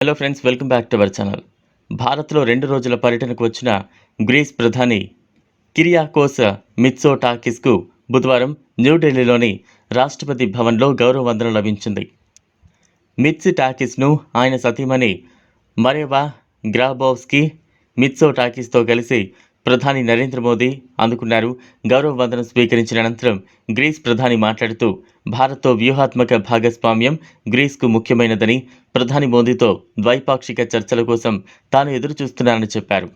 Hello friends, welcome back to our channel. భారత్లో 2 రోజుల పర్యటనకు వచ్చిన గ్రీస్ ప్రధాని కిరియాకోస్ మిత్సోటాకిస్కు బుధవారం న్యూఢిల్లీలోని రాష్ట్రపతి భవన్లో గౌరవ వందనం లభించింది. మిత్సోటాకిస్ను ఆయన సతీమణి మరేవా గ్రాబోవ్స్కీ మిత్సోటాకిస్తో కలిసి ప్రధాని నరేంద్ర మోదీ అందుకున్నారు. గౌరవ వందనం స్వీకరించిన అనంతరం గ్రీస్ ప్రధాని మాట్లాడుతూ భారత్తో వ్యూహాత్మక భాగస్వామ్యం గ్రీస్కు ముఖ్యమైనదని, ప్రధాని మోదీతో ద్వైపాక్షిక చర్చల కోసం తాను ఎదురుచూస్తున్నానని చెప్పారు.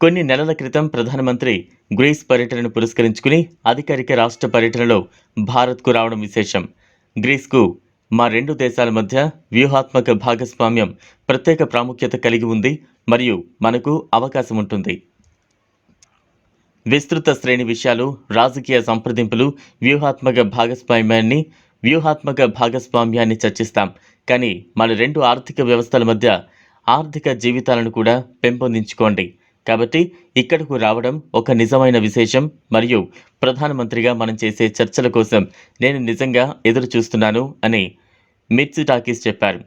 కొన్ని నెలల క్రితం ప్రధానమంత్రి గ్రీస్ పర్యటనను పురస్కరించుకుని అధికారిక రాష్ట్ర పర్యటనలో భారత్కు రావడం విశేషం. గ్రీస్కు మా 2 దేశాల మధ్య వ్యూహాత్మక భాగస్వామ్యం ప్రత్యేక ప్రాముఖ్యత కలిగి ఉంది మరియు మనకు అవకాశం ఉంటుంది. విస్తృత శ్రేణి విషయాలు, రాజకీయ సంప్రదింపులు, వ్యూహాత్మక భాగస్వామ్యాన్ని చర్చిస్తాం. కానీ మన 2 ఆర్థిక వ్యవస్థల మధ్య ఆర్థిక జీవితాలను కూడా పెంపొందించుకోండి. కాబట్టి ఇక్కడకు రావడం ఒక నిజమైన విశేషం మరియు ప్రధానమంత్రిగా మనం చేసే చర్చల కోసం నేను నిజంగా ఎదురు చూస్తున్నాను అని మిత్సోటాకిస్ చెప్పారు.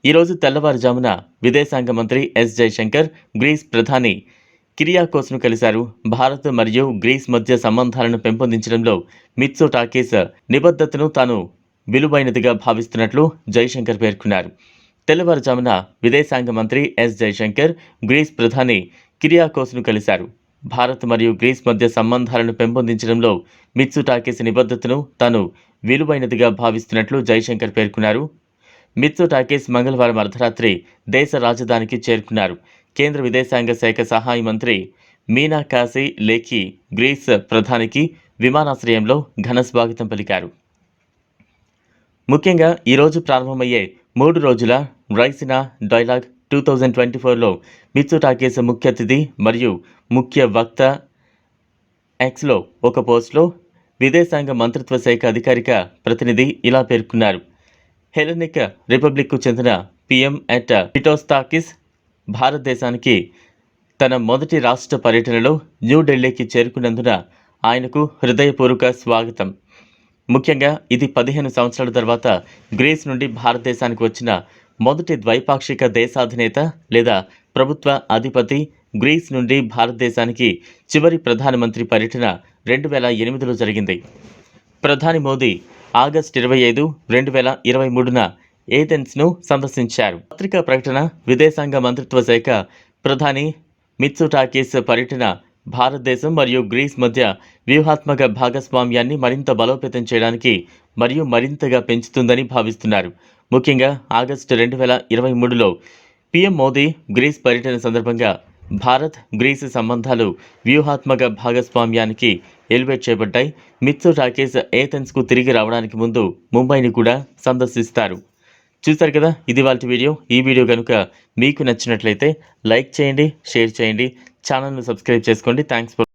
ఈరోజు తెల్లవారుజామున విదేశాంగ మంత్రి ఎస్ జయశంకర్ గ్రీస్ ప్రధాని కిరియాకోస్ను కలిశారు. భారత్ మరియు గ్రీస్ మధ్య సంబంధాలను పెంపొందించడంలో మిత్సోటాకిస్ నిబద్ధతను తాను విలువైనదిగా భావిస్తున్నట్లు జయశంకర్ పేర్కొన్నారు. తెల్లవారుజామున విదేశాంగ మంత్రి ఎస్ జయశంకర్ గ్రీస్ ప్రధాని కిరియాకోస్ను కలిశారు. భారత్ మరియు గ్రీస్ మధ్య సంబంధాలను పెంపొందించడంలో మిత్సోటాకిస్ నిబద్ధతను తాను విలువైనదిగా భావిస్తున్నట్లు జయశంకర్ పేర్కొన్నారు. మిత్సోటాకిస్ మంగళవారం అర్ధరాత్రి దేశ రాజధానికి చేరుకున్నారు. కేంద్ర విదేశాంగ శాఖ సహాయ మంత్రి మీనా కాశీ లేఖి గ్రీస్ ప్రధానికి విమానాశ్రయంలో ఘన స్వాగతం పలికారు. ముఖ్యంగా ఈరోజు ప్రారంభమయ్యే 3 రోజుల రైసినా డైలాగ్ 2024లో మిత్సోటాకిస్ ముఖ్య అతిథి మరియు ముఖ్య వక్త. ఎక్స్లో ఒక పోస్ట్లో విదేశాంగ మంత్రిత్వ శాఖ అధికారిక ప్రతినిధి ఇలా పేర్కొన్నారు. హెలెనిక్ రిపబ్లిక్కు చెందిన పిఎం ఎట్ మిత్సోటాకిస్ భారతదేశానికి తన మొదటి రాష్ట్ర పర్యటనలో న్యూఢిల్లీకి చేరుకున్నందున ఆయనకు హృదయపూర్వక స్వాగతం. ముఖ్యంగా ఇది 15 సంవత్సరాల తర్వాత గ్రీస్ నుండి భారతదేశానికి వచ్చిన మొదటి ద్వైపాక్షిక దేశాధినేత లేదా ప్రభుత్వ అధిపతి. గ్రీస్ నుండి భారతదేశానికి చివరి ప్రధానమంత్రి పర్యటన 2008లో జరిగింది. ప్రధాని మోదీ ఆగస్టు 25, 2023న ఏథెన్స్ను సందర్శించారు. పత్రికా ప్రకటన విదేశాంగ మంత్రిత్వ శాఖ ప్రధాని మిత్సోటాకిస్ పర్యటన భారతదేశం మరియు గ్రీస్ మధ్య వ్యూహాత్మక భాగస్వామ్యాన్ని మరింత బలోపేతం చేయడానికి మరియు మరింతగా పెంచుతుందని భావిస్తున్నారు. ముఖ్యంగా ఆగస్టు 2023లో పీఎం మోదీ గ్రీస్ పర్యటన సందర్భంగా భారత్ గ్రీస్ సంబంధాలు వ్యూహాత్మక భాగస్వామ్యానికి ఎలివేట్ చేయబడ్డాయి. మిత్సోటాకిస్ ఏథెన్స్కు తిరిగి రావడానికి ముందు ముంబైని కూడా సందర్శిస్తారు. చూశారు కదా, ఇది వాళ్ళ వీడియో. ఈ వీడియో కనుక మీకు నచ్చినట్లయితే లైక్ చేయండి, షేర్ చేయండి, ఛానల్ను సబ్స్క్రైబ్ చేసుకోండి. Thanks for